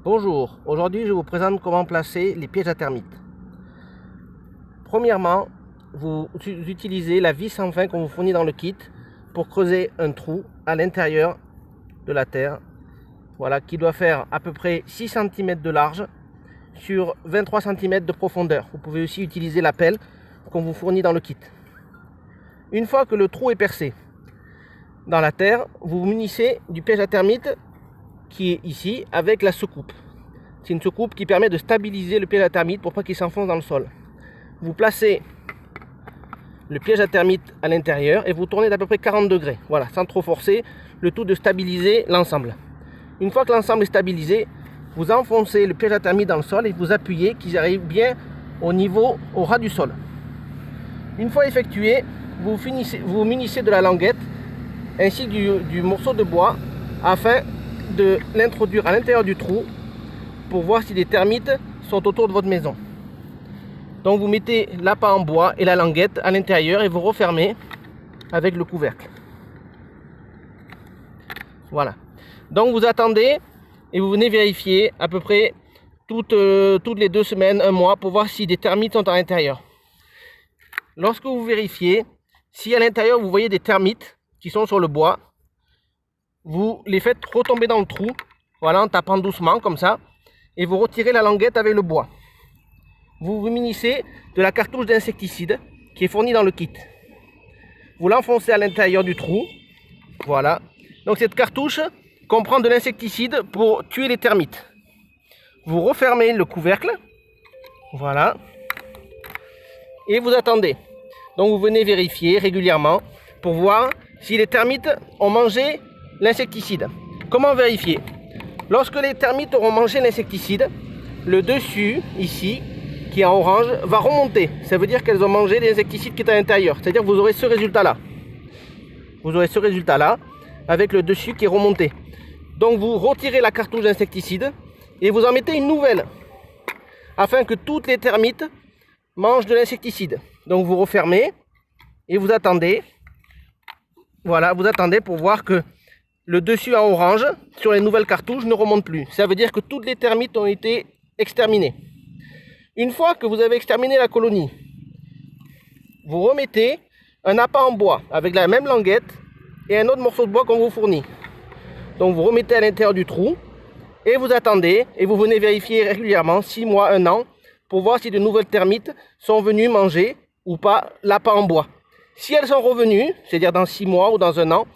Bonjour, aujourd'hui je vous présente comment placer les pièges à termites. Premièrement, vous utilisez la vis sans fin qu'on vous fournit dans le kit pour creuser un trou à l'intérieur de la terre, voilà, qui doit faire à peu près 6 cm de large sur 23 cm de profondeur. Vous pouvez aussi utiliser la pelle qu'on vous fournit dans le kit. Une fois que le trou est percé dans la terre, vous vous munissez du piège à termites qui est ici avec la secoupe. C'est une secoupe qui permet de stabiliser le piège à termites pour pas qu'il s'enfonce dans le sol. Vous placez le piège à termites à l'intérieur et vous tournez d'à peu près 40 degrés, voilà, sans trop forcer, le tout de stabiliser l'ensemble. Une fois que l'ensemble est stabilisé, vous enfoncez le piège à termites dans le sol et vous appuyez qu'ils arrivent bien au ras du sol. Une fois effectué, vous vous munissez de la languette ainsi que du morceau de bois afin de l'introduire à l'intérieur du trou pour voir si les termites sont autour de votre maison. Donc vous mettez l'appât en bois et la languette à l'intérieur et vous refermez avec le couvercle. Voilà. Donc vous attendez et vous venez vérifier à peu près toutes les 2 semaines, 1 mois pour voir si des termites sont à l'intérieur. Lorsque vous vérifiez, si à l'intérieur vous voyez des termites qui sont sur le bois, vous les faites retomber dans le trou, voilà, en tapant doucement comme ça, et vous retirez la languette avec le bois. Vous vous munissez de la cartouche d'insecticide qui est fournie dans le kit. Vous l'enfoncez à l'intérieur du trou, voilà. Donc cette cartouche comprend de l'insecticide pour tuer les termites. Vous refermez le couvercle, voilà, et vous attendez. Donc vous venez vérifier régulièrement pour voir si les termites ont mangé l'insecticide. Comment vérifier? Lorsque les termites auront mangé l'insecticide, le dessus, ici, qui est en orange, va remonter. Ça veut dire qu'elles ont mangé l'insecticide qui est à l'intérieur. C'est-à-dire que vous aurez ce résultat-là. Vous aurez ce résultat-là, avec le dessus qui est remonté. Donc vous retirez la cartouche d'insecticide et vous en mettez une nouvelle, afin que toutes les termites mangent de l'insecticide. Donc vous refermez et vous attendez. Voilà, vous attendez pour voir que le dessus en orange sur les nouvelles cartouches ne remonte plus. Ça veut dire que toutes les termites ont été exterminées. Une fois que vous avez exterminé la colonie, vous remettez un appât en bois avec la même languette et un autre morceau de bois qu'on vous fournit. Donc vous remettez à l'intérieur du trou et vous attendez et vous venez vérifier régulièrement, 6 mois, 1 an, pour voir si de nouvelles termites sont venues manger ou pas l'appât en bois. Si elles sont revenues, c'est-à-dire dans 6 mois ou dans 1 an,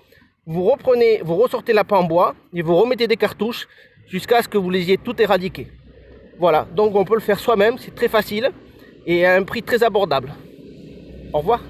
vous ressortez l'appât en bois et vous remettez des cartouches jusqu'à ce que vous les ayez toutes éradiquées. Voilà, donc on peut le faire soi-même, c'est très facile et à un prix très abordable. Au revoir.